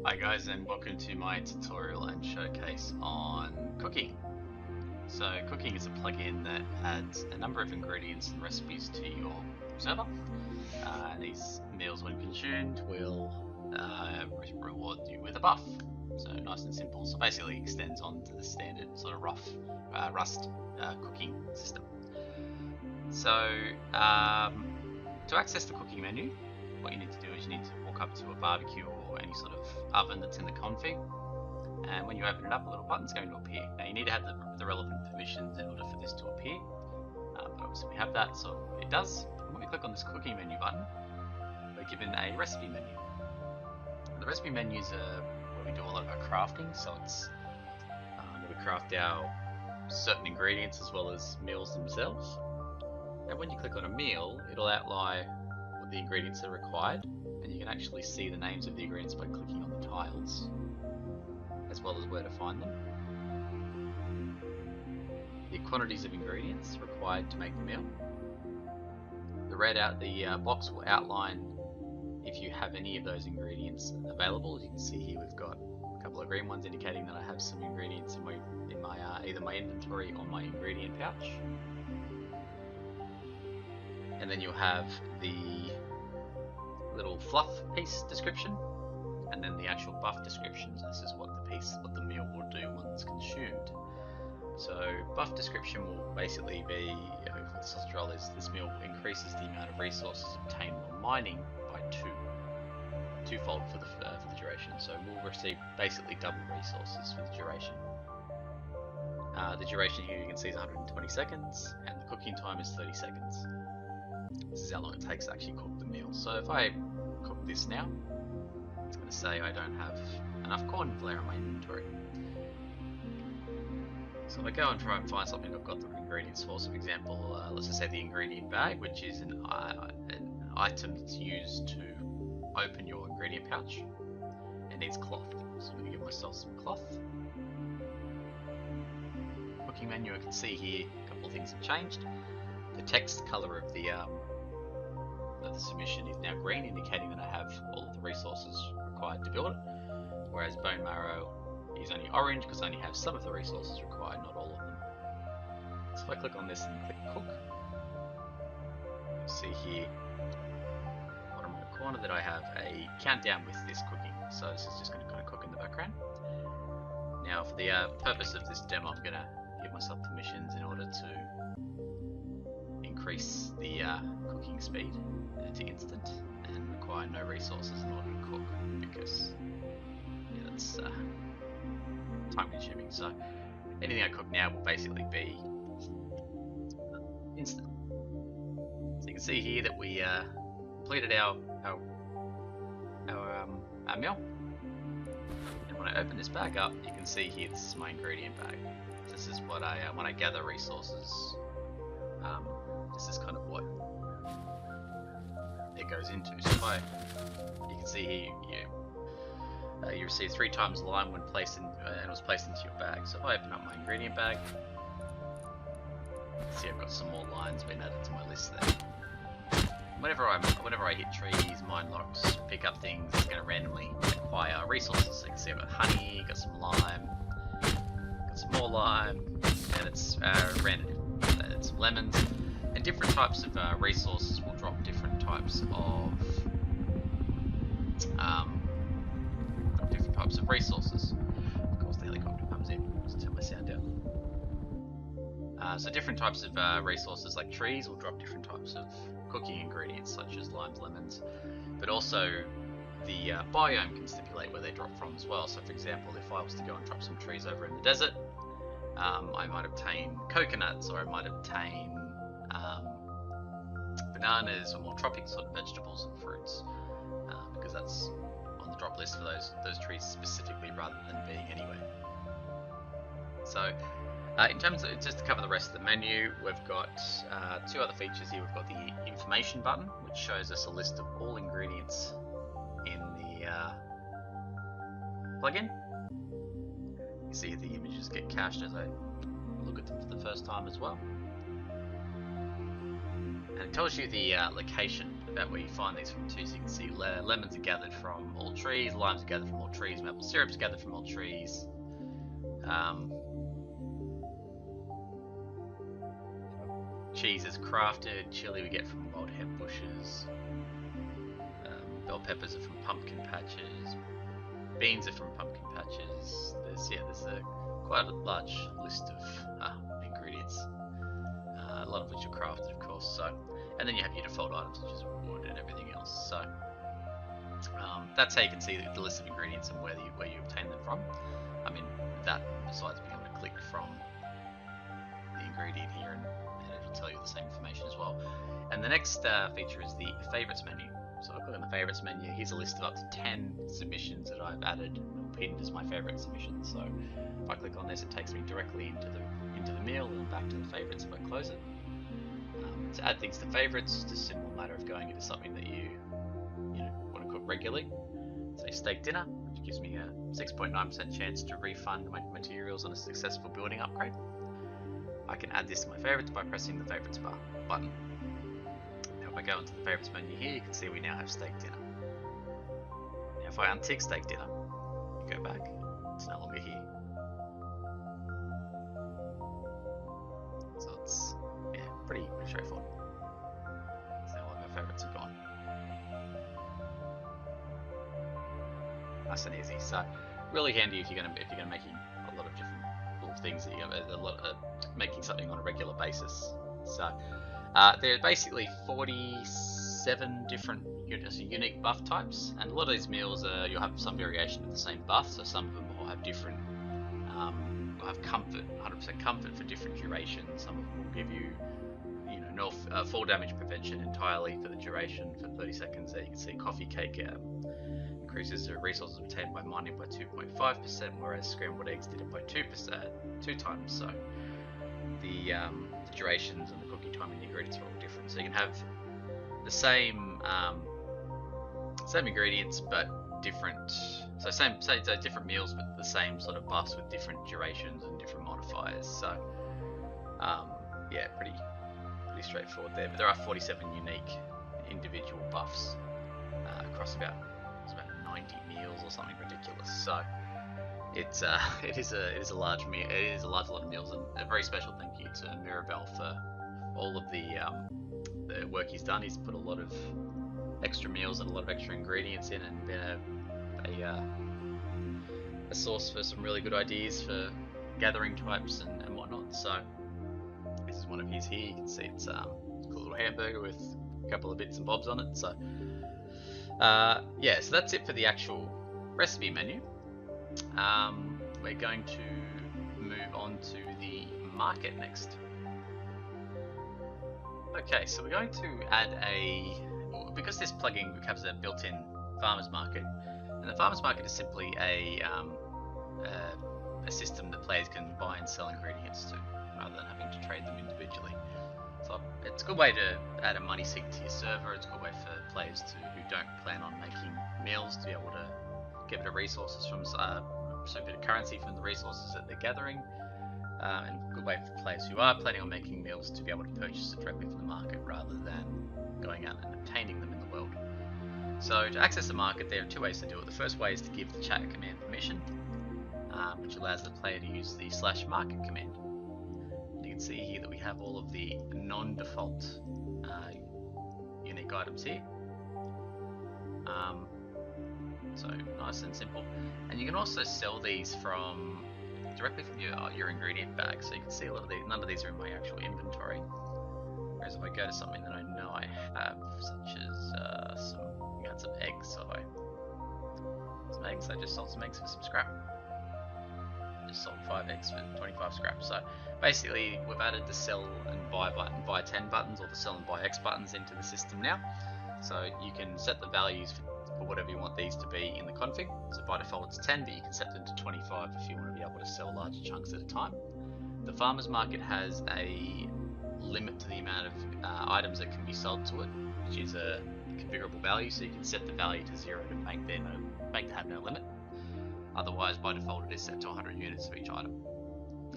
Hi guys, and welcome to my tutorial and showcase on cooking. So cooking is a plugin that adds a number of ingredients and recipes to your server. These meals when consumed will reward you with a buff. So nice and simple. So basically extends on to the standard sort of Rust cooking system. So to access the cooking menu, what you need to do is you need to walk up to a barbecue or any sort of oven that's in the config, and when you open it up, a little button's going to appear. Now you need to have the relevant permissions in order for this to appear, but obviously we have that, so it does. And when we click on this cooking menu button, we're given a recipe menu. The recipe menus are where we do a lot of our crafting, so it's where we craft our certain ingredients as well as meals themselves. And when you click on a meal, it'll outline what the ingredients are required, and you can actually see the names of the ingredients by clicking on the tiles, as well as where to find them. The quantities of ingredients required to make the meal. The box will outline if you have any of those ingredients available. As you can see here, we've got a couple of green ones indicating that I have some ingredients in my either my inventory or my ingredient pouch. And then you'll have the little fluff piece description, and then the actual buff description. So this is what the meal will do once consumed. So buff description will basically be, what this tutorial is, this meal increases the amount of resources obtained while mining by twofold for the duration. So we'll receive basically double resources for the duration. The duration here you can see is 120 seconds, and the cooking time is 30 seconds. This is how long it takes to actually cook the meal. So if I cook this now, it's going to say I don't have enough corn flour in my inventory. So if I go and try and find something I've got the ingredients for, so for example, let's just say the ingredient bag, which is an item that's used to open your ingredient pouch, and needs cloth. So I'm going to give myself some cloth. Cooking menu, I can see here a couple of things have changed. The text color of the submission is now green, indicating that I have all of the resources required to build it, whereas bone marrow is only orange because I only have some of the resources required, not all of them. So if I click on this and click cook, you'll see here bottom right corner that I have a countdown with this cooking. So this is just going to kind of cook in the background. Now for the purpose of this demo, I'm going to give myself permissions in order to increase the cooking speed to instant and require no resources in order to cook, because that's time consuming. So anything I cook now will basically be instant. So you can see here that we completed our meal, and when I open this bag up, you can see here this is my ingredient bag. This is what when I gather resources, this is kind of what it goes into. So you can see here you receive 3 times lime when placed in, and it was placed into your bag. So if I open up my ingredient bag, see I've got some more lines being added to my list there. Whenever I hit trees, mine locks, pick up things, it's going to randomly acquire resources. So you can see I've got honey, got some lime, got some more lime, and it's random. It's some lemons, and different types of resources will drop different types of resources. Of course, the helicopter comes in. Just turn my sound down. So different types of resources, like trees, will drop different types of cooking ingredients, such as limes, lemons, but also the biome can stipulate where they drop from as well. So for example, if I was to go and drop some trees over in the desert, I might obtain coconuts, or I might obtain bananas, or more tropical sort of vegetables and fruits, because that's on the drop list for those trees specifically, rather than being anywhere. So in terms of, just to cover the rest of the menu, we've got 2 other features here. We've got the information button, which shows us a list of all ingredients in the plugin. You see the images get cached as I look at them for the first time as well. And it tells you the location about where you find these from too. So you can see lemons are gathered from all trees, limes are gathered from all trees, maple syrups are gathered from all trees. Cheese is crafted, chili we get from wild hemp bushes, bell peppers are from pumpkin patches, beans are from pumpkin patches. There's quite a large list of ingredients, a lot of which are crafted, of course. So, and then you have your default items such as wood and everything else. So that's how you can see the list of ingredients and where you obtain them from. I mean, that besides being able to click from the ingredient here and it'll tell you the same information as well. And the next feature is the favorites menu. So I click on the favorites menu. Here's a list of up to 10 submissions that I've added or pinned as my favorite submissions. So if I click on this, it takes me directly into the meal and back to the favorites if I close it. To add things to favorites, it's just a simple matter of going into something that you want to cook regularly. Say steak dinner, which gives me a 6.9% chance to refund my materials on a successful building upgrade. I can add this to my favorites by pressing the favorites button. Now if I go into the favorites menu here, you can see we now have steak dinner. Now if I untick steak dinner, you go back, it's no longer here. So it's pretty straightforward. So all of our favorites are gone. Nice and easy. So really handy if you're gonna making a lot of different little things that making something on a regular basis. So there are basically 47 different unique buff types, and a lot of these meals you'll have some variation of the same buff. So some of them will have different, will have comfort, 100% comfort for different durations. Some of them will give you, fall damage prevention entirely for the duration for 30 seconds. There you can see coffee cake increases the resources obtained by mining by 2.5%, whereas scrambled eggs did it by 2 times. So the durations and the cooking time and the ingredients are all different. So you can have the same ingredients but different. So different meals but the same sort of buffs with different durations and different modifiers. So yeah, pretty straightforward there. But there are 47 unique individual buffs across about 90 meals or something ridiculous. So it is a large meal. It is a large lot of meals, and a very special thank you to Mirabelle for all of the work he's done. He's put a lot of extra meals and a lot of extra ingredients in, and been a source for some really good ideas for gathering types and whatnot. So this is one of his here. You can see it's a cool little hamburger with a couple of bits and bobs on it. So yeah, so that's it for the actual recipe menu. We're going to move on to the market next. Okay, so we're going to add because this plugin has a built-in farmer's market, and the farmer's market is simply a system that players can buy and sell ingredients to, rather than having to trade them individually. So it's a good way to add a money sink to your server. It's a good way for players who don't plan on making meals to be able to get a bit of resources from a bit of currency from the resources that they're gathering, and a good way for players who are planning on making meals to be able to purchase it directly from the market rather than going out and obtaining them in the world. So to access the market, there are 2 ways to do it. The first way is to give the chat command permission, which allows the player to use the /market command. You can see here that we have all of the non-default unique items here. So nice and simple. And you can also sell these directly from your ingredient bag. So you can see none of these are in my actual inventory. Whereas if I go to something that I know I have, such as some eggs, I just sold some eggs for some scrap. Just sold 5 eggs for 25 scrap. So basically we've added the sell and buy button, buy 10 buttons, or the sell and buy X buttons into the system now. So you can set the values for whatever you want these to be in the config. So by default it's 10, but you can set them to 25 if you want to be able to sell larger chunks at a time. The farmer's market has a limit to the amount of items that can be sold to it, which is a configurable value, so you can set the value to 0 to make to have no limit. Otherwise, by default, it is set to 100 units of each item.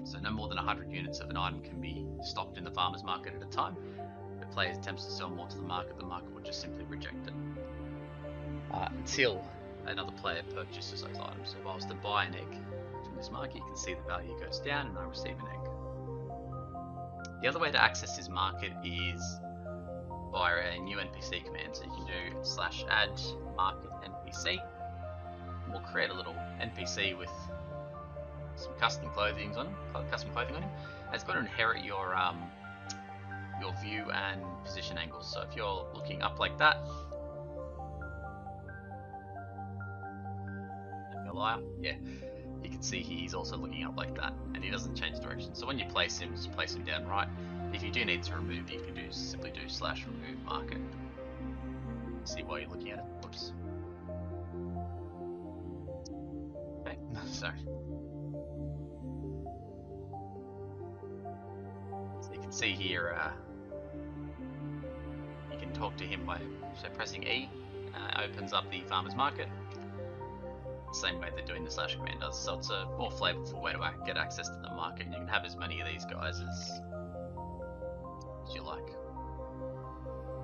So no more than 100 units of an item can be stocked in the farmer's market at a time. But player attempts to sell more to the market will just simply reject it. Until another player purchases those items. So if I was to buy an egg from this market, you can see the value goes down and I receive an egg. The other way to access this market is via a new NPC command. So you can do /add market NPC. We'll create a little NPC with some custom clothing on him. And it's got to inherit your view and position angles. So if you're looking up like that, yeah, you can see he's also looking up like that, and he doesn't change direction. So when you place him, just place him down right. If you do need to remove, you can simply do /remove market. See why you're looking at it. Whoops. Okay, sorry. So you can see here, you can talk to him by pressing E. Opens up the farmer's market. Same way that doing the / command does. So it's a more flavorful way to get access to the market. You can have as many of these guys as you like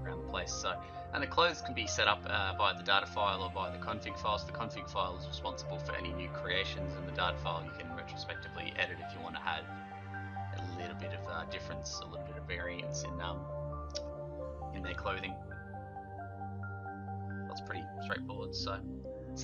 around the place. So, and the clothes can be set up via the data file or via the config file. So the config file is responsible for any new creations, and the data file you can retrospectively edit if you want to add a little bit of difference, a little bit of variance in their clothing. That's pretty straightforward. So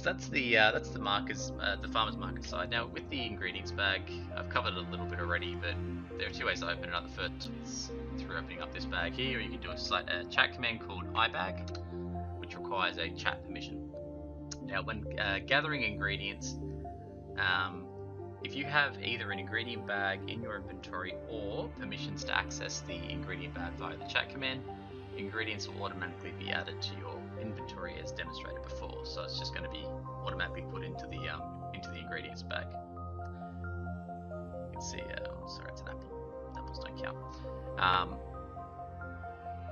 that's the markers, the farmer's market side. Now with the ingredients bag, I've covered it a little bit already, but there are two ways to open it up. The first is through opening up this bag here, or you can do a chat command called ibag, which requires a chat permission. Now when gathering ingredients, if you have either an ingredient bag in your inventory or permissions to access the ingredient bag via the chat command, ingredients will automatically be added to your inventory as demonstrated before. So it's just going to be automatically put into the ingredients bag. You can see, sorry, it's an apple. Apples don't count.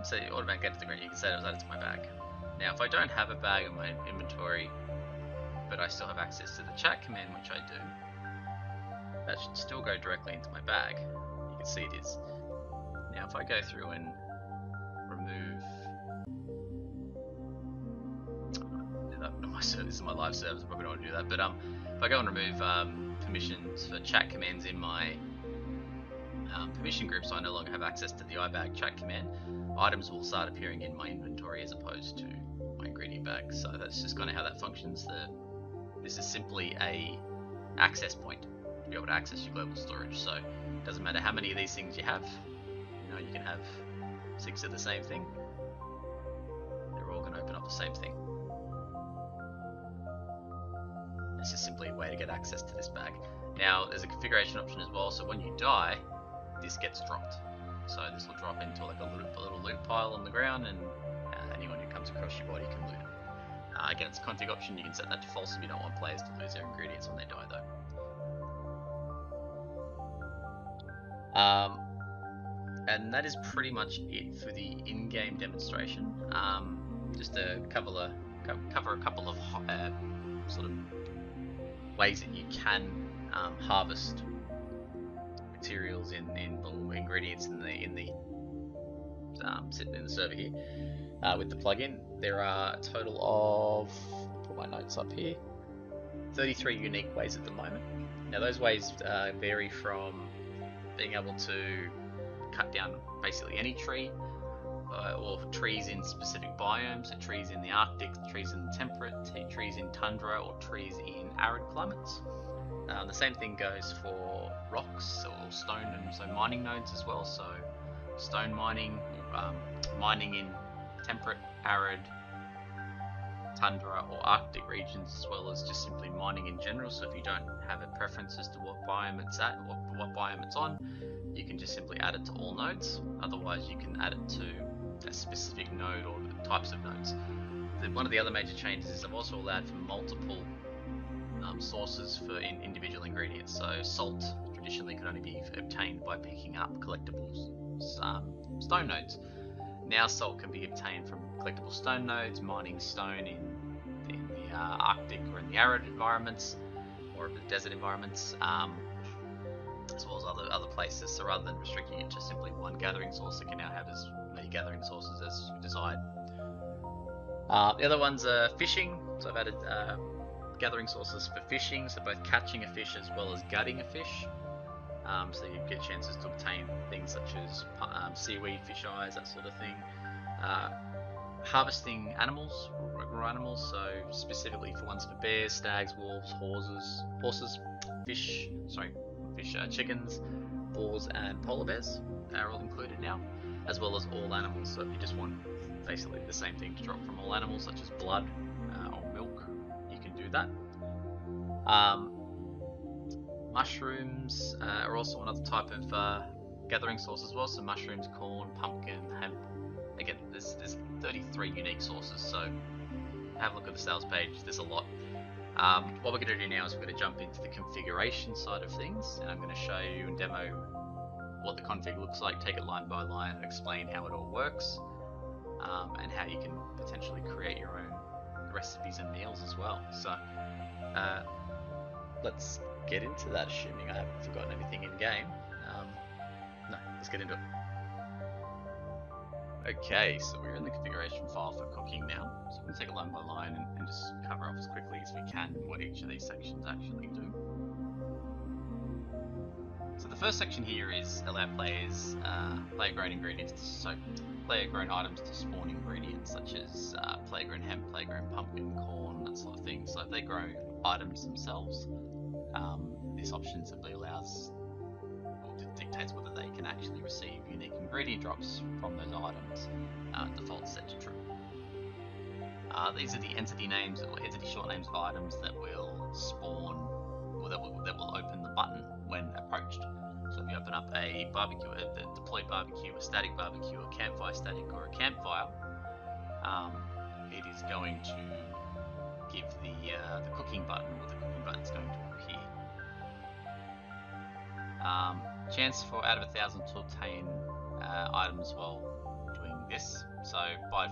So you automatically get to the ingredient. You can say it was added to my bag. Now, if I don't have a bag in my inventory, but I still have access to the chat command, which I do, that should still go directly into my bag. You can see it is. Now, if I go through and remove, this is my live service, I probably don't want to do that, but if I go and remove permissions for chat commands in my permission group, so I no longer have access to the ibag chat command, items will start appearing in my inventory as opposed to my ingredient bag. So that's just kind of how that functions. This is simply a access point to be able to access your global storage. So it doesn't matter how many of these things you have. You can have 6 of the same thing. They're all going to open up the same thing. It's just simply a way to get access to this bag. Now there's a configuration option as well, so when you die, this gets dropped. So this will drop into like a little loot pile on the ground, and anyone who comes across your body can loot it. Again, it's a config option. You can set that to false if you don't want players to lose their ingredients when they die though. And that is pretty much it for the in-game demonstration. Just to cover a couple of sort of ways that you can harvest materials in ingredients in the sitting in the server here with the plugin. There are a total of, put my notes up here, 33 unique ways at the moment. Now those ways vary from being able to cut down basically any tree, or trees in specific biomes, so trees in the Arctic, trees in the temperate, trees in tundra, or trees in arid climates. The same thing goes for rocks or stone, and so mining nodes as well. So stone mining, mining in temperate, arid, tundra or Arctic regions, as well as just simply mining in general. So if you don't have a preference as to what biome it's at, what biome it's on, you can just simply add it to all nodes. Otherwise, you can add it to a specific node or types of nodes. One of the other major changes is I've also allowed for multiple sources for individual ingredients. So salt traditionally could only be obtained by picking up collectibles stone nodes. Now salt can be obtained from collectible stone nodes, mining stone in the Arctic or in the arid environments or the desert environments, as well as other places. So rather than restricting it to simply one gathering source, it can now have as your gathering sources as desired. The other ones are fishing, so I've added gathering sources for fishing, so both catching a fish as well as gutting a fish. So you get chances to obtain things such as seaweed, fish eyes, that sort of thing. Harvesting animals, raw animals, so specifically for ones for bears, stags, wolves, horses, chickens, boars, and polar bears are all included now, as well as all animals. So if you just want basically the same thing to drop from all animals, such as blood or milk, you can do that. Mushrooms are also another type of gathering source as well. So mushrooms, corn, pumpkin, hemp. Again, there's 33 unique sources, so have a look at the sales page. There's a lot. What we're going to do now is we're going to jump into the configuration side of things, and I'm going to show you and demo what the config looks like, take it line by line, and explain how it all works, and how you can potentially create your own recipes and meals as well. So let's get into that, assuming I haven't forgotten anything in game. No, let's get into it. Okay, so we're in the configuration file for cooking now. So I'm going to take it line by line and just cover off as quickly as we can what each of these sections actually do. So the first section here is allow players player-grown ingredients, so player-grown items to spawn ingredients such as player-grown hemp, player-grown pumpkin, corn, that sort of thing. So if they grow items themselves, this option simply allows or dictates whether they can actually receive unique ingredient drops from those items. Default set to true. These are the entity names or entity short names of items that will spawn or that will open the button when approached. So if you open up a barbecue, a deployed barbecue, a static barbecue, a campfire static, or a campfire, it is going to give the cooking button, or the cooking button is going to appear. Chance for out of 1,000 to obtain items while doing this. So by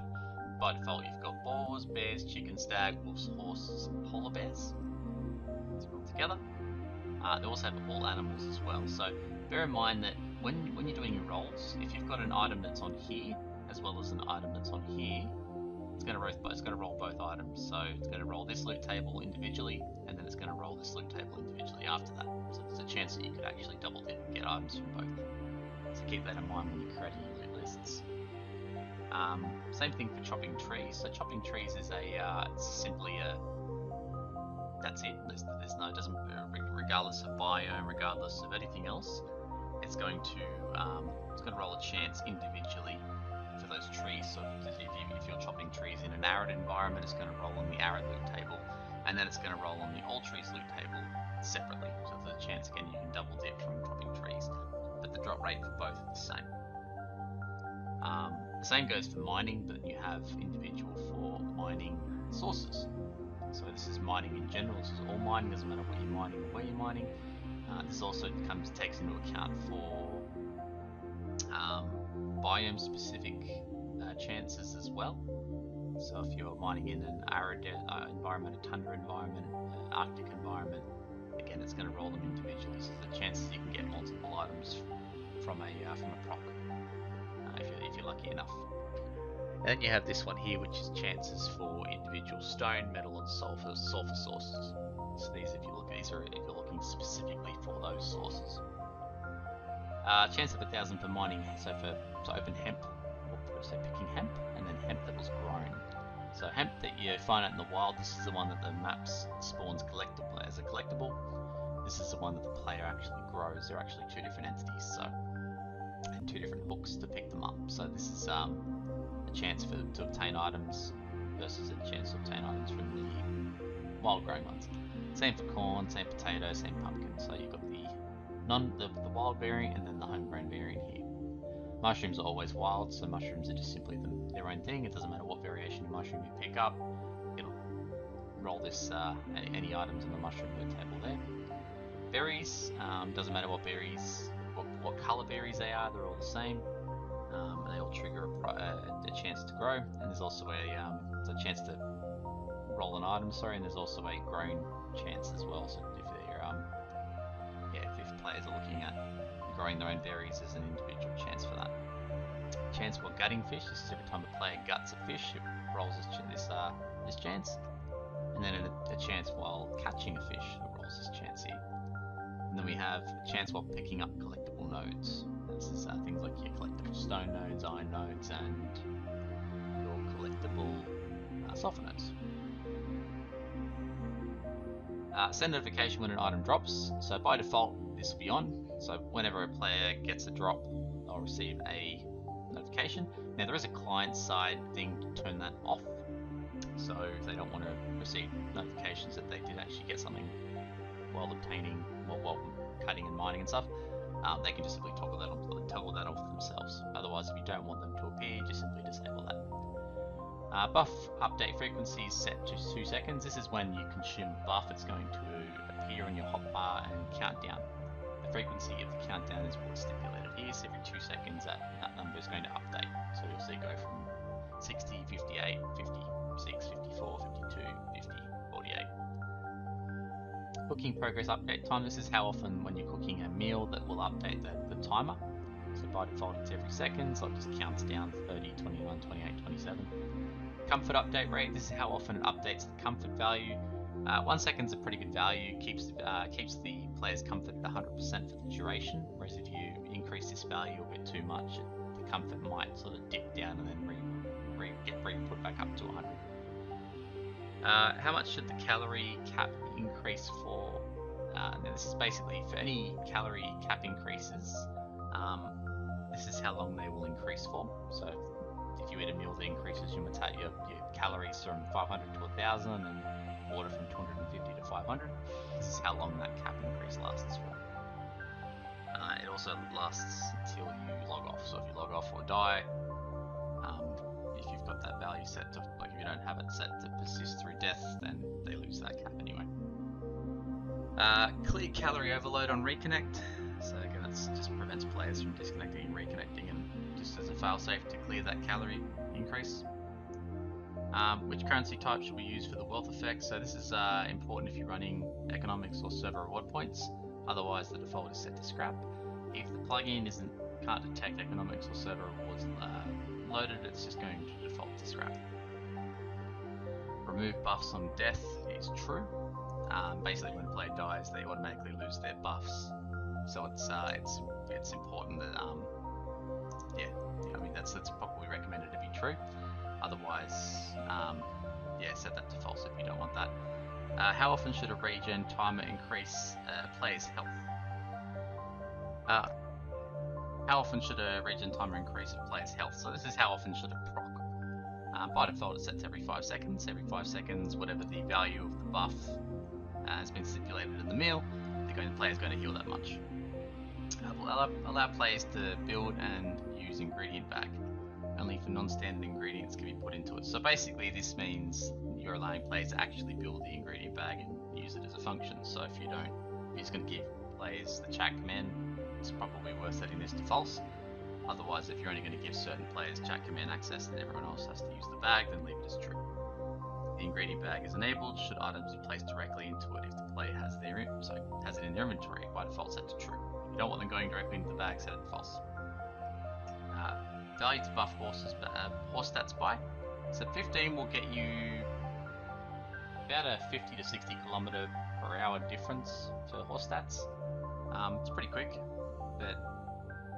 default, you've got boars, bears, chickens, stag, wolves, horses, and polar bears. It's all together. They also have all animals as well. So bear in mind that when you're doing your rolls, if you've got an item that's on here as well as an item that's on here, it's going to roll both items. So it's going to roll this loot table individually, and then it's going to roll this loot table individually after that. So there's a chance that you could actually double dip and get items from both. So keep that in mind when you're creating your loot lists. Same thing for chopping trees. So chopping trees is simply that's it. There's no, it doesn't, regardless of biome, regardless of anything else, it's going to roll a chance individually for those trees. So if you're chopping trees in an arid environment, it's going to roll on the arid loot table, and then it's going to roll on the all trees loot table separately. So there's a chance again you can double dip from chopping trees, but the drop rate for both is the same. The same goes for mining, but you have individual for mining sources. So this is mining in general. This is all mining, doesn't matter what you're mining or where you're mining. This also takes into account for biome specific chances as well. So if you're mining in an arid environment, a tundra environment, Arctic environment, again it's going to roll them individually. So the chances you can get multiple items from a proc, if you're lucky enough. And then you have this one here, which is chances for individual stone, metal, and sulfur sources. So these, if you're looking specifically for those sources. Chance of 1,000 for mining, so to open hemp, picking hemp, and then hemp that was grown. So hemp that you find out in the wild, this is the one that the maps spawns collectible as a collectible. This is the one that the player actually grows. They're actually two different entities, and two different books to pick them up. So this is a chance to obtain items versus a chance to obtain items from the wild grown ones. Same for corn, same potato, same pumpkin. So you've got the wild variant and then the homegrown variant here. Mushrooms are always wild, so mushrooms are just simply their own thing. It doesn't matter what variation of mushroom you pick up, it'll roll this any items in the mushroom loot table there. Berries, doesn't matter what berries, what colour berries they are, they're all the same. They all trigger a chance to grow, and there's also a chance to roll an item, and there's also a grown chance as well. So if players are looking at growing their own berries, there's an individual chance for that. chance while gutting fish. This is every time a player guts a fish, it rolls this chance. And then a chance while catching a fish, it rolls this chance here. And then we have a chance while picking up collectible nodes. This is things like your collectible stone nodes, iron nodes, and your collectible sulfur nodes. Send notification when an item drops. So by default, this will be on. So whenever a player gets a drop, they'll receive a notification. Now there is a client-side thing to turn that off. So if they don't want to receive notifications that they did actually get something while obtaining, while cutting and mining and stuff, they can just simply toggle that off themselves. Otherwise, if you don't want them to appear, just simply disable that. Buff update frequency is set to 2 seconds. This is when you consume buff, it's going to appear on your hotbar and count down. The frequency of the countdown is what's stipulated here, so every 2 seconds that number is going to update. So you'll see go from 60, 58, 56, 54, 52, 50, 48. Cooking progress update time. This is how often when you're cooking a meal that will update the timer. So by default it's every second, so it just counts down 30, 29, 28, 27. Comfort update rate. This is how often it updates the comfort value. 1 second is a pretty good value. Keeps the player's comfort at 100% for the duration. Whereas if you increase this value a bit too much, the comfort might sort of dip down and then get put back up to 100. How much should the calorie cap increase for? Now this is basically for any calorie cap increases. This is how long they will increase for. So if you eat a meal that increases your calories from 500 to 1,000 and water from 250 to 500, this is how long that cap increase lasts for. It also lasts until you log off. So if you log off or die, if you've got that value set to, like if you don't have it set to persist through death, then they lose that cap anyway. Clear calorie overload on reconnect. So again, that just prevents players from disconnecting and reconnecting, and just as a failsafe to clear that calorie increase. Which currency type should we use for the wealth effect? So this is important if you're running economics or server reward points. Otherwise, the default is set to scrap. If the plugin can't detect economics or server rewards loaded, it's just going to default to scrap. Remove buffs on death is true. Basically, when a player dies, they automatically lose their buffs. So it's important that I mean that's probably recommended to be true. Otherwise, set that to false if you don't want that. How often should a regen timer increase a player's health? How often should a regen timer increase a player's health? So this is how often should it proc. By default, it sets every 5 seconds. Every 5 seconds, whatever the value of the buff has been stipulated in the meal, the player is going to heal that much. Allow players to build and use ingredient bag. Only for non-standard ingredients can be put into it. So basically this means you're allowing players to actually build the ingredient bag and use it as a function. So if you don't, you're just going to give players the chat command. It's probably worth setting this to false. Otherwise, if you're only going to give certain players chat command access and everyone else has to use the bag, then leave it as true. The ingredient bag is enabled should items be placed directly into it if the player has it in their inventory. By default, set to true. If you don't want them going directly into the bag, set it to false. Value to buff horse stats by. So 15 will get you about a 50 to 60 kilometer per hour difference for horse stats. It's pretty quick, but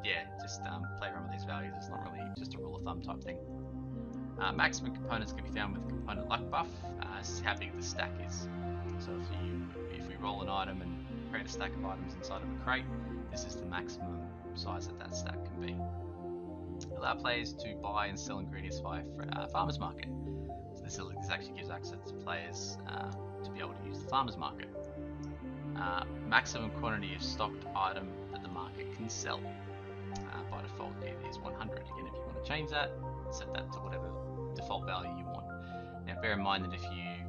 yeah, just play around with these values. It's not really just a rule of thumb type thing. Maximum components can be found with the component luck buff. This is how big the stack is. So if we roll an item and create a stack of items inside of a crate, this is the maximum size that stack can be. Allow players to buy and sell ingredients via farmers market. So this actually gives access to players to be able to use the farmers market. Maximum quantity of stocked item that the market can sell. By default it is 100. Again, if you want to change that, set that to whatever default value you want. Now bear in mind that if you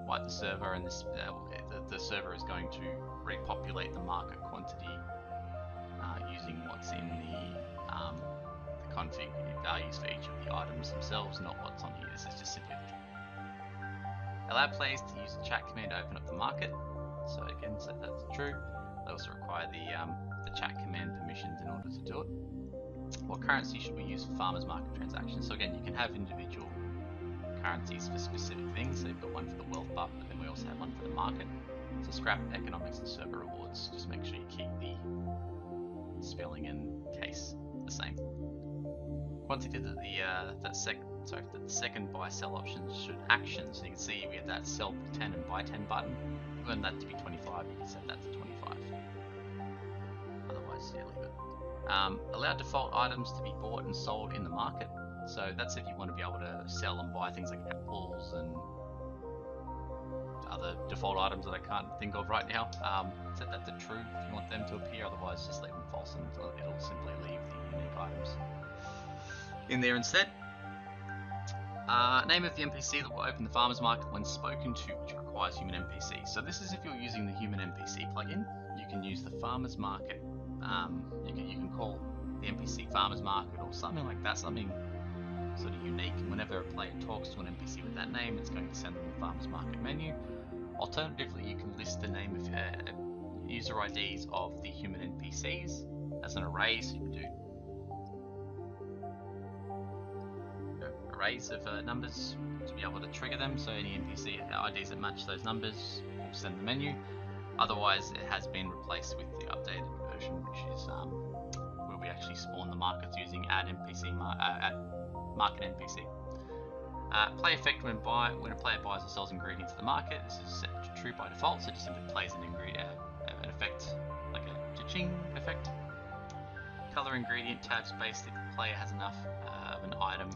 wipe the server and the server is going to repopulate the market quantity using what's in the config values for each of the items themselves, not what's on here. This is just simply the true. Allow players to use the chat command to open up the market. So again, set that to true. They also require the chat command permissions in order to do it. What currency should we use for farmers market transactions? So again, you can have individual currencies for specific things. So you've got one for the wealth buff, but then we also have one for the market. So scrap, economics, and server rewards. Just make sure you keep the spelling and case the same. Once you did the second buy sell options should action. So you can see we had that sell 10 and buy 10 button. If you want that to be 25, you can set that to 25. Otherwise, yeah, leave it. Allow default items to be bought and sold in the market. So that's if you want to be able to sell and buy things like apples and other default items that I can't think of right now. Set that to true if you want them to appear, otherwise just leave them false and it'll simply leave the unique items in there instead. Name of the NPC that will open the farmer's market when spoken to, which requires human NPC. So this is if you're using the human NPC plugin, you can use the farmer's market. You can call the NPC farmer's market or something like that, something sort of unique. And whenever a player talks to an NPC with that name, it's going to send them the farmer's market menu. Alternatively, you can list the name of user IDs of the human NPCs as an array, so you can do arrays of numbers to be able to trigger them. So any NPC IDs that match those numbers will send the menu. Otherwise, it has been replaced with the updated version, which is where we actually spawn the markets using add market NPC. Play effect when a player buys or sells ingredients to the market. This is set to true by default, so it just simply plays an effect like a cha-ching effect. Color ingredient tabs based if the player has enough of an item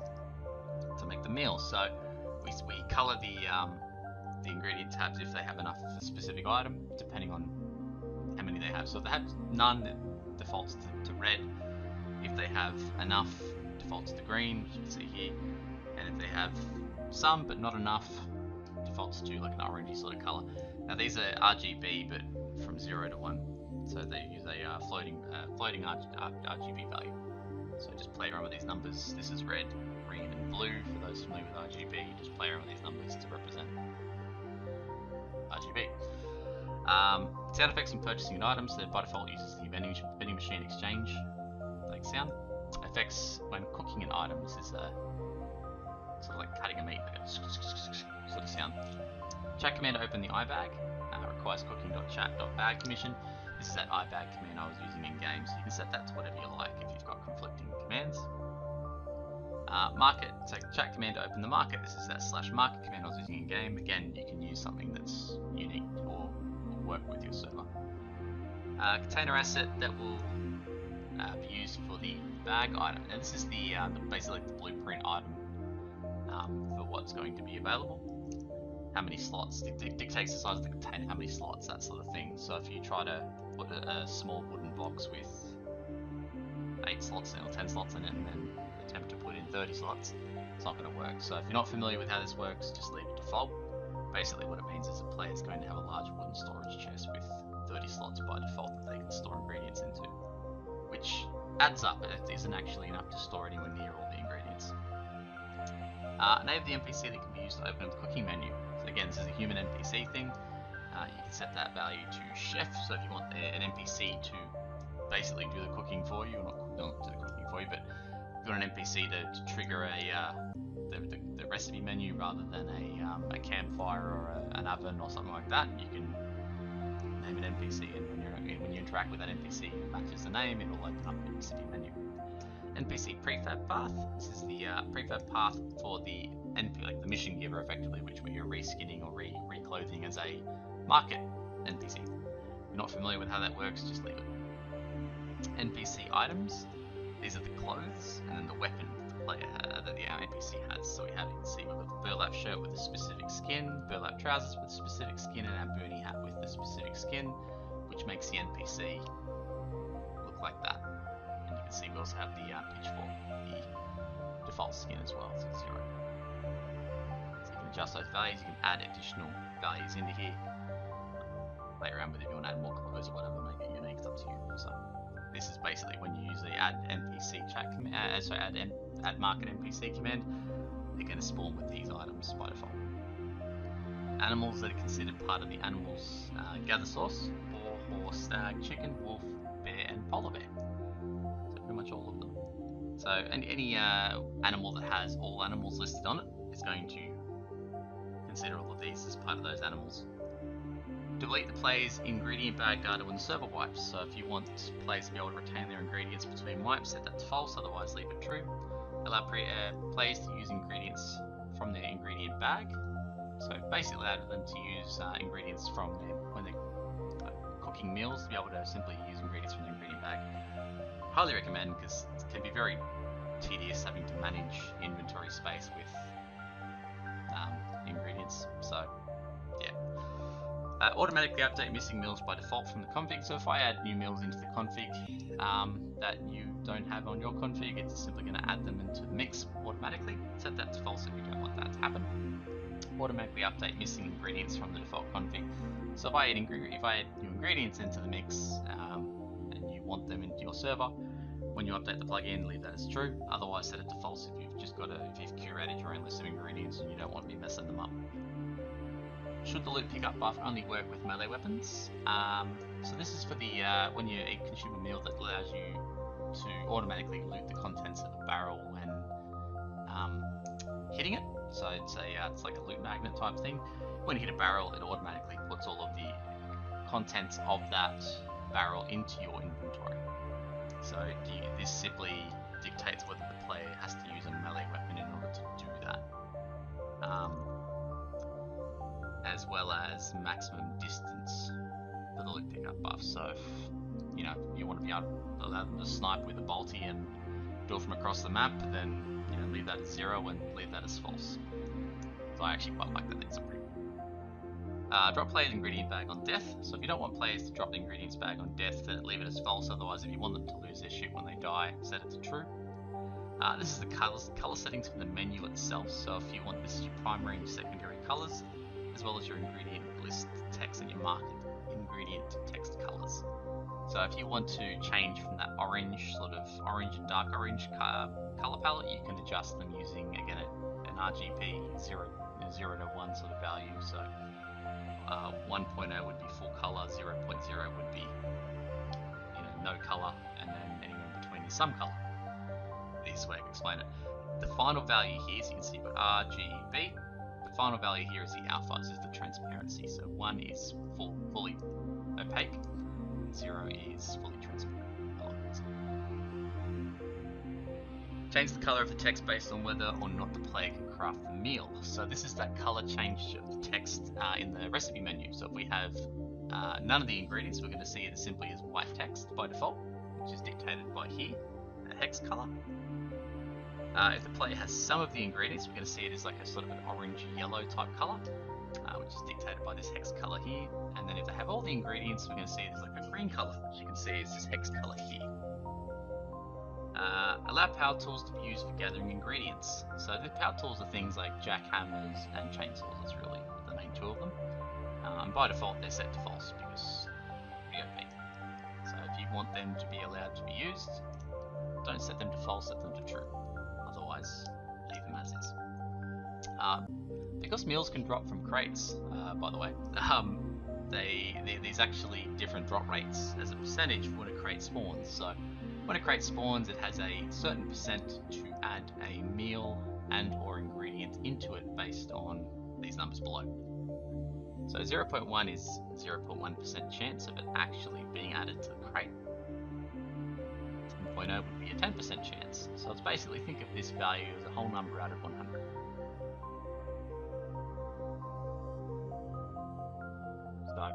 to make the meal. So we color the ingredient tabs if they have enough of a specific item, depending on how many they have. So if they have none, it defaults to red. If they have enough, defaults to green, which you can see here. And if they have some but not enough, defaults to like an orangey sort of color. Now these are RGB, but from 0 to 1, so they use a floating RGB value. So just play around with these numbers. This is red, green, and blue. For those familiar with RGB, just play around with these numbers to represent RGB. Sound effects and purchasing an item. So by default uses the vending machine exchange like sound. Effects when cooking an item. This is a sort of like cutting a meat, like a sort of sound. Chat command to open the iBag. Requires cooking.chat.bag permission. This is that iBag command I was using in game, so you can set that to whatever you like if you've got conflicting commands. Market, so chat command to open the market. This is that /market command I was using in game. Again, you can use something that's unique or work with your server. Container asset that will be used for the bag item. Now this is the basically the blueprint item for what's going to be available. How many slots, dictates the size of the container, how many slots, that sort of thing. So if you try to put a small wooden box with 8 slots in or 10 slots in it and then attempt to put in 30 slots, it's not going to work. So if you're not familiar with how this works, just leave it default. Basically what it means is a player is going to have a large wooden storage chest with 30 slots by default that they can store ingredients into, which adds up. It isn't actually enough to store anywhere near all the ingredients. Name of the NPC that can be used to open up the cooking menu. So again, this is a human NPC thing. You can set that value to chef. So if you want an NPC to basically do the cooking for you, or not do the cooking for you, but if you want an NPC to trigger the recipe menu rather than a campfire or an oven or something like that, you can name an NPC, and when you interact with that NPC, it matches the name, it will open up the recipe menu. NPC prefab path. This is the prefab path for the like the mission giver, effectively, which you're reskinning or reclothing as a market NPC. If you're not familiar with how that works, just leave it. NPC items. These are the clothes and then the weapon that the NPC has. So you can see we've got the burlap shirt with a specific skin, burlap trousers with a specific skin, and our boonie hat with a specific skin, which makes the NPC look like that. And you can see we also have the pitchfork, the default skin as well, so it's 0. So you can adjust those values, you can add additional values into here. Play around with it if you want to add more clothes or whatever, make it unique, it's up to you. So this is basically when you use the add NPC chat command, add market NPC command, they're going to spawn with these items by default. Animals that are considered part of the animals gather source: boar, horse, stag, chicken, wolf, bear, and polar bear. So pretty much all of them. So any animal that has all animals listed on it is going to consider all of these as part of those animals. Delete the player's ingredient bag data when the server wipes. So if you want players to be able to retain their ingredients between wipes, set that to false, otherwise leave it true. Allow players to use ingredients from their ingredient bag. So basically allow them to use ingredients from when they're cooking meals, to be able to simply use ingredients from the ingredient bag. Highly recommend, because it can be very tedious having to manage inventory space with ingredients. So yeah. Automatically update missing meals by default from the config. So if I add new meals into the config that you don't have on your config, it's simply going to add them into the mix automatically. Set that to false if you don't want that to happen. Automatically update missing ingredients from the default config. So if I add new ingredients into the mix and you want them into your server, when you update the plugin, leave that as true. Otherwise, set it to false if you've curated your own list of ingredients and you don't want to be messing them up. Should the loot pickup buff only work with melee weapons? So this is for the when you consume a meal that allows you to automatically loot the contents of a barrel when hitting it. So it's like a loot magnet type thing. When you hit a barrel, it automatically puts all of the contents of that barrel into your inventory. So this simply dictates whether the player has to use a melee weapon in order to do that. As well as maximum distance for the loot pickup buff. So if you want to be able to allow them to snipe with a bolty and do it from across the map, then leave that as 0 and leave that as false. So I actually quite like that. It's pretty cool. Drop player's ingredient bag on death. So if you don't want players to drop the ingredients bag on death, then leave it as false. Otherwise, if you want them to lose their shit when they die, set it to true. This is the color settings for the menu itself. So if you want this as your primary and secondary colors, as well as your ingredient list text and your market ingredient text colors. So if you want to change from that orange, sort of orange and dark orange color palette, you can adjust them using, again, an RGB 0 to 1 sort of value. So 1.0 would be full color, 0.0 would be no color, and then anywhere in between is some color. The easiest way I can explain it. The final value here, so you can see you've got RGB. The final value here is the alpha, this is the transparency. So 1 is fully opaque, and 0 is fully transparent. Change the color of the text based on whether or not the player can craft the meal. So this is that color change of the text in the recipe menu. So if we have none of the ingredients, we're going to see it simply as white text by default, which is dictated by here, a hex color. If the player has some of the ingredients, we're going to see it as like a sort of an orange-yellow type color, which is dictated by this hex color here. And then if they have all the ingredients, we're going to see it as like a green color, which you can see is this hex color here. Allow power tools to be used for gathering ingredients. So the power tools are things like jackhammers and chainsaws. That's really the main two of them. By default, they're set to false because POP. So if you want them to be allowed to be used, don't set them to false, set them to true. Otherwise, leave them as is. Because meals can drop from crates, by the way, there's actually different drop rates as a percentage when a crate spawns. So when a crate spawns, it has a certain percent to add a meal and or ingredient into it based on these numbers below. So 0.1 is 0.1% chance of it actually being added to the crate. 10.0 would be a 10% chance. So it's basically, think of this value as a whole number out of 100. So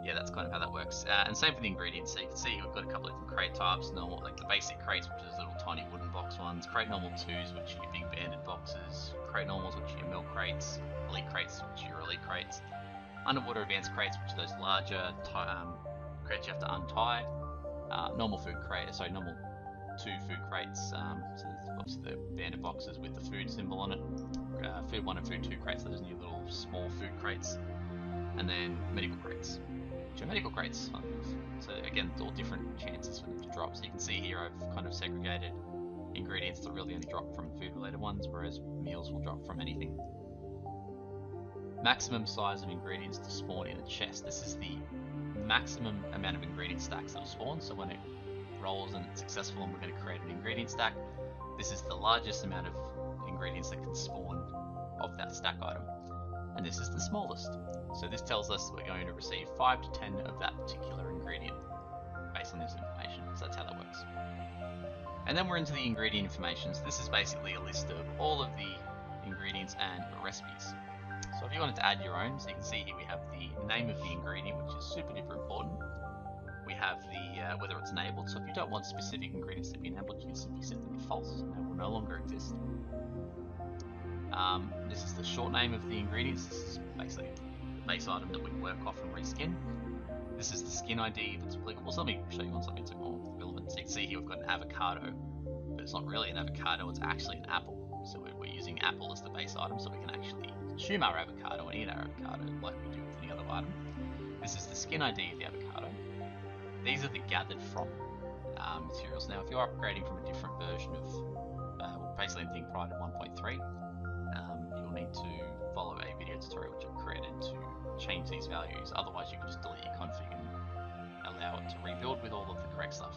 yeah, that's kind of how that works. And same for the ingredients. So you can see we've got a couple of different crate types. Normal, like the basic crates, which is little tiny wooden box ones. Crate normal 2s, which are your big banded boxes. Crate normals, which are your milk crates. Elite crates, which are your elite crates. Underwater advanced crates, which are those larger crates you have to untie. Normal 2 food crates. So there's obviously the banded boxes with the food symbol on it. Food 1 and food 2 crates, so those new little small food crates. And then medical crates. Medical crates. So again, it's all different chances for them to drop. So you can see here I've kind of segregated ingredients that really only drop from food related ones, whereas meals will drop from anything. Maximum size of ingredients to spawn in a chest. This is the maximum amount of ingredient stacks that will spawn. So when it rolls and it's successful and we're going to create an ingredient stack, this is the largest amount of ingredients that can spawn of that stack item. And this is the smallest. So this tells us we're going to receive 5 to 10 of that particular ingredient based on this information. So that's how that works. And then we're into the ingredient information. So this is basically a list of all of the ingredients and recipes. So if you wanted to add your own, so you can see here we have the name of the ingredient, which is super duper important. We have the whether it's enabled. So if you don't want specific ingredients to be enabled, you can simply set them to false and they will no longer exist. This is the short name of the ingredients. This is basically the base item that we work off and reskin. This is the skin ID that's applicable. So let me show you on something that's more relevant. So you can see here we've got an avocado, but it's not really an avocado, it's actually an apple. So we're using apple as the base item, so we can actually consume our avocado and eat our avocado like we do with any other item. This is the skin ID of the avocado. These are the gathered from materials. Now, if you're upgrading from a different version of basically anything prior to 1.3, you'll need to follow a video tutorial which I've created to change these values. Otherwise, you can just delete your config and allow it to rebuild with all of the correct stuff.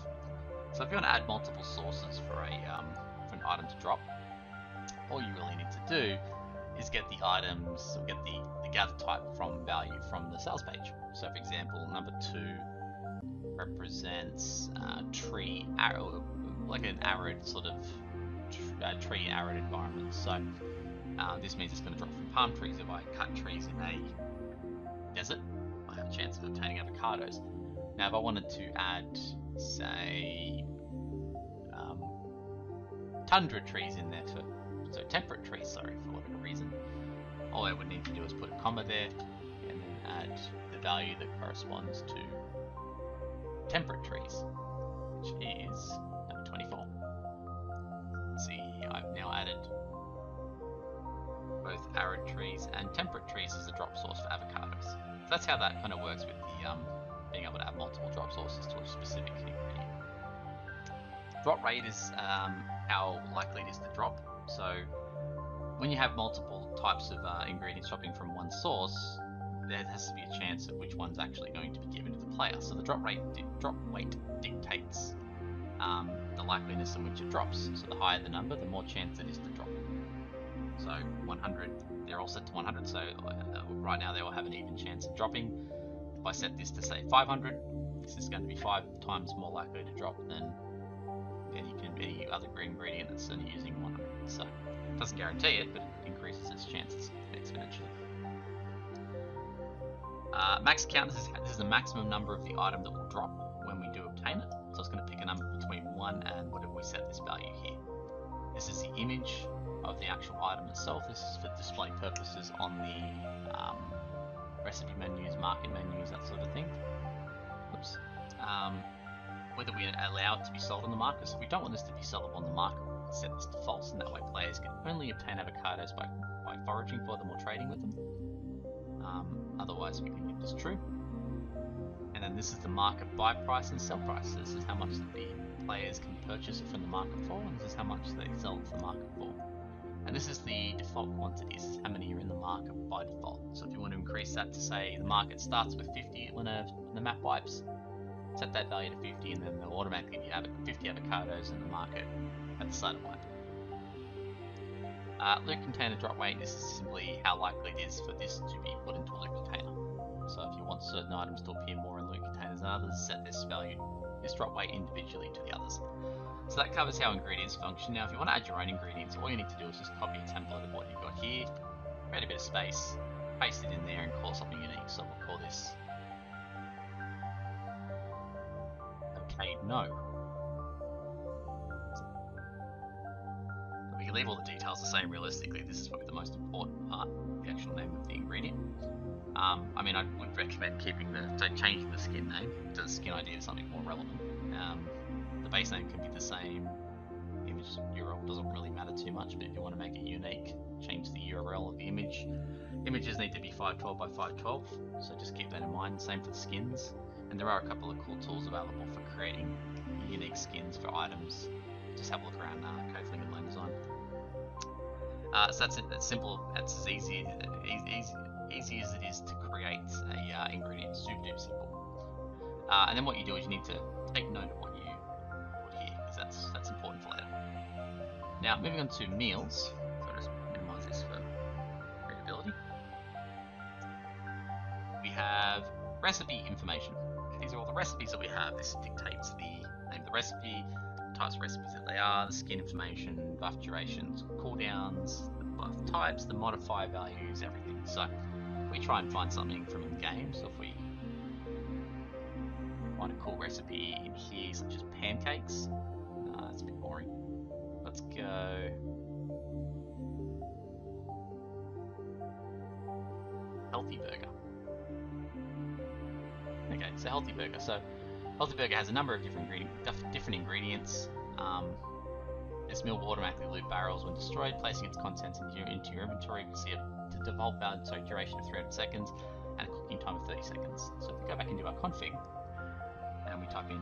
So if you want to add multiple sources for an item to drop, all you really need to do is get the items, or get the gather type from value from the sales page. So for example, number 2 represents tree arrow, like an arid sort of tree arid environment. So this means it's going to drop from palm trees. If I cut trees in a desert, I have a chance of obtaining avocados. Now if I wanted to add, say, tundra trees in there so temperate trees, sorry, for whatever reason, all I would need to do is put a comma there and then add the value that corresponds to temperate trees, which is number 24. See, I've now added both arid trees and temperate trees as a drop source for avocados. So that's how that kind of works with the being able to add multiple drop sources to a specific ingredient. Drop rate is how likely it is to drop. So when you have multiple types of ingredients dropping from one source, there has to be a chance of which one's actually going to be given to the player. So the drop weight dictates the likeliness in which it drops. So the higher the number, the more chance it is to drop. So 100, they're all set to 100, so right now they all have an even chance of dropping. If I set this to say 500, this is going to be 5 times more likely to drop than any other green ingredient that's only using 100. So it doesn't guarantee it, but it increases its chances exponentially. Max count, this is the maximum number of the item that will drop when we do obtain it. So it's going to pick a number between 1 and whatever we set this value here. This is the image of the actual item itself. This is for display purposes on the recipe menus, market menus, that sort of thing. Oops. Whether we allow it to be sold on the market. So if we don't want this to be sellable on the market, we'll set this to false, and that way players can only obtain avocados by foraging for them or trading with them. Otherwise we can keep this true. And then this is the market buy price and sell price. So this is how much that the players can purchase it from the market for, and this is how much they sell it to the market for. And this is the default quantity. This is how many are in the market by default. So if you want to increase that to say the market starts with 50 when the map wipes, set that value to 50 and then they'll automatically be 50 avocados in the market at the start of wipe. Loot container drop weight, this is simply how likely it is for this to be put into a loot container. So if you want certain items to appear more in loot containers than others, set this value, this drop weight individually to the others. So that covers how ingredients function. Now if you want to add your own ingredients, all you need to do is just copy a template of what you've got here, create a bit of space, paste it in there and call something unique. So we'll call this okay, no. We can leave all the details the same. Realistically, this is probably the most important part, the actual name of the ingredient. I mean, I would recommend changing the skin name to the skin ID to something more relevant. The base name can be the same. Image URL doesn't really matter too much, but if you want to make it unique, change the URL of the image. Images need to be 512 by 512, so just keep that in mind. Same for the skins. And there are a couple of cool tools available for creating unique skins for items. Just have a look around Codefling and Lane Design. So that's it. That's simple. That's as easy as it is to create a ingredient. Super duper simple. And then what you do is you need to take note of what you Now, moving on to meals. So I'll just minimize this for readability. We have recipe information. These are all the recipes that we have. This dictates the name of the recipe, types of recipes that they are, the skin information, buff durations, cooldowns, the buff types, the modifier values, everything. So if we try and find something from in-game, so if we find a cool recipe in here, such as pancakes, that's a bit boring. Let's go healthy burger. Okay, so healthy burger. So healthy burger has a number of different ingredients. This meal will automatically loot barrels when destroyed, placing its contents into your inventory. You can see a default duration of 300 seconds and a cooking time of 30 seconds. So if we go back into our config and we type in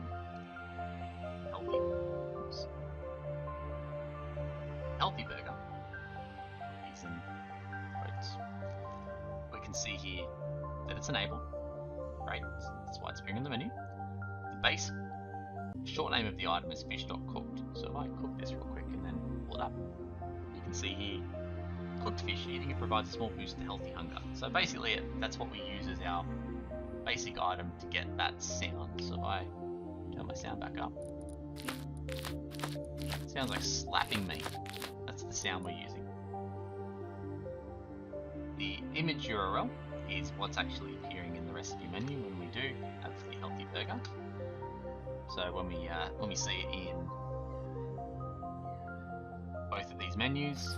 healthy burger, these in quotes, we can see here that it's enabled. Right, that's why it's appearing in the menu. The base short name of the item is fish.cooked. So if I cook this real quick and then pull it up, you can see here, cooked fish, eating it provides a small boost to healthy hunger. So basically that's what we use as our basic item to get that sound. So if I turn my sound back up, it sounds like slapping me. That's the sound we're using. The image URL is what's actually appearing in the recipe menu when we do have the healthy burger. So when we see it in both of these menus,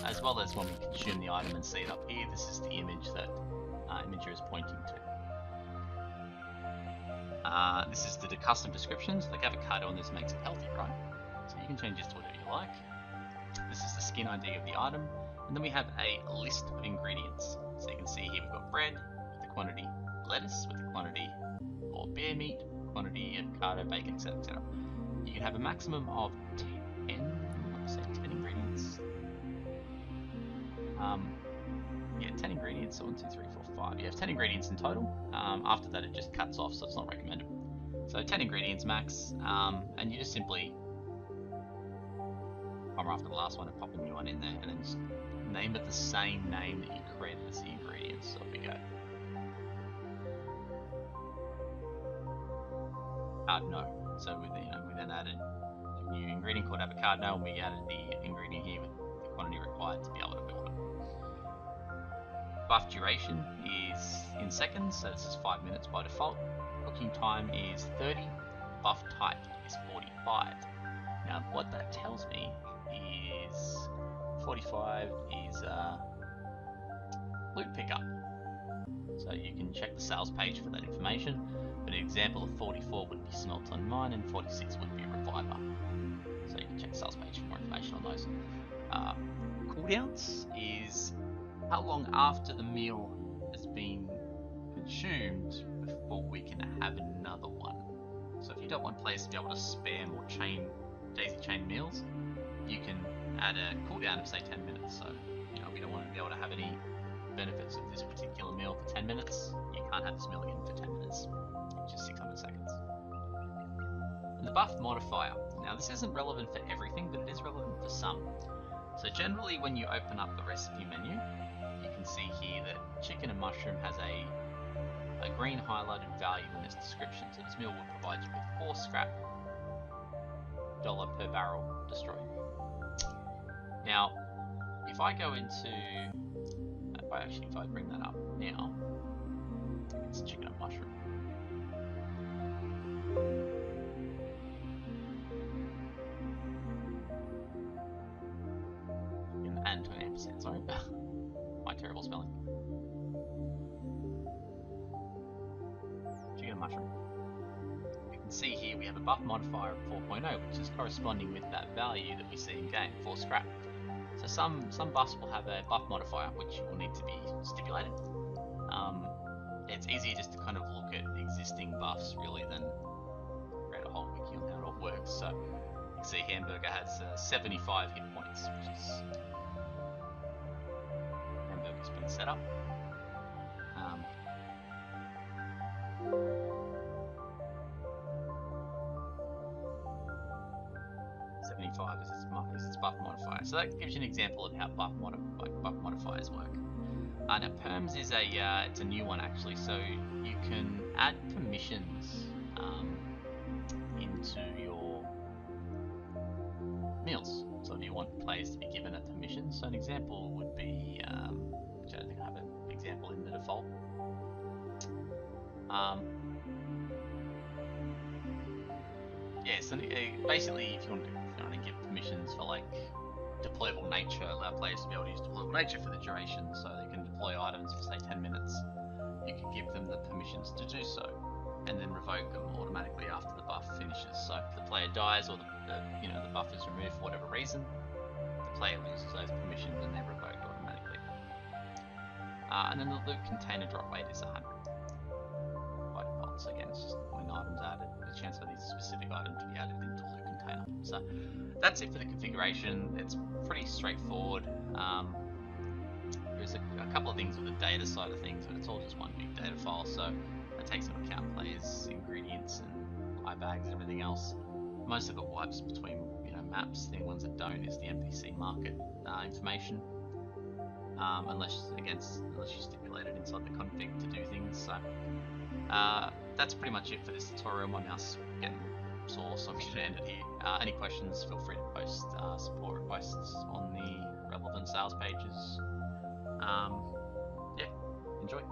as well as when we consume the item and see it up here, this is the image that Imager is pointing to. This is the custom descriptions. Like avocado on this makes it healthy, right? So you can change this to whatever you like. This is the skin ID of the item, and then we have a list of ingredients. So you can see here we've got bread with the quantity, lettuce with the quantity, or bear meat, quantity, avocado, bacon, etc., etc. You can have a maximum of 10 ingredients. Yeah, 10 ingredients. So 1, 2, 3, 4, 5. You have 10 ingredients in total. After that, it just cuts off, so it's not recommended. So 10 ingredients max, and you just simply come after the last one and pop a new one in there, and then just name it the same name that you created as the ingredients. So we go avocado. So we then added a new ingredient called avocado, and we added the ingredient here with the quantity required to be able to build it. Buff duration is in seconds, so this is 5 minutes by default. Cooking time is 30. Buff type is 45. Now what that tells me is 45 is loot pickup. So you can check the sales page for that information, but an example of 44 would be smelt on mine and 46 would be reviver. So you can check the sales page for more information on those. Cooldowns is how long after the meal has been consumed before we can have another one. So if you don't want players to be able to spam or daisy chain meals, you can add a cooldown of say 10 minutes. So if you don't want to be able to have any benefits of this particular meal for 10 minutes, you can't have this meal again for 10 minutes, which is 600 seconds. And the buff modifier. Now this isn't relevant for everything, but it is relevant for some. So generally when you open up the recipe menu, you can see here that chicken and mushroom has a green highlighted value in its description. So this meal will provide you with 4 scrap, $1 per barrel destroyed. Now, if I go into, if I bring that up now, it's chicken and mushroom. And 28%, sorry. My terrible spelling. Chicken and mushroom. You can see here we have a buff modifier of 4.0, which is corresponding with that value that we see in game, 4 scrap. So some buffs will have a buff modifier, which will need to be stipulated. It's easier just to kind of look at existing buffs really than create a whole wiki on how it all works. So you can see Hamburger has 75 hit points, which is Hamburger's been set up. 75 v1.5 is its buffer modifier. So that gives you an example of how buffer modifiers work. Now perms is it's a new one actually, so you can add permissions into your meals. So if you want players to be given a permission, so an example would be, which I don't think I have an example in the default. Yeah, so basically if you want to give permissions for like deployable nature, allow players to be able to use deployable nature for the duration, so they can deploy items for say 10 minutes, you can give them the permissions to do so, and then revoke them automatically after the buff finishes. So if the player dies or the buff is removed for whatever reason, the player loses those permissions and they're revoked automatically. And then the loot container drop rate is 100 by default. So again, it's just when items added, the chance for these specific items to be added into the loot container. So that's it for the configuration. It's pretty straightforward. There's a couple of things with the data side of things, but it's all just one big data file, so that takes into account players, ingredients, and eye bags and everything else. Most of it wipes between maps. The ones that don't is the NPC market information, unless you stipulate it inside the config to do things. So that's pretty much it for this tutorial. My mouse is getting sore, so I'm going to end it here. Any questions, feel free to post support requests on the relevant sales pages. Yeah, enjoy.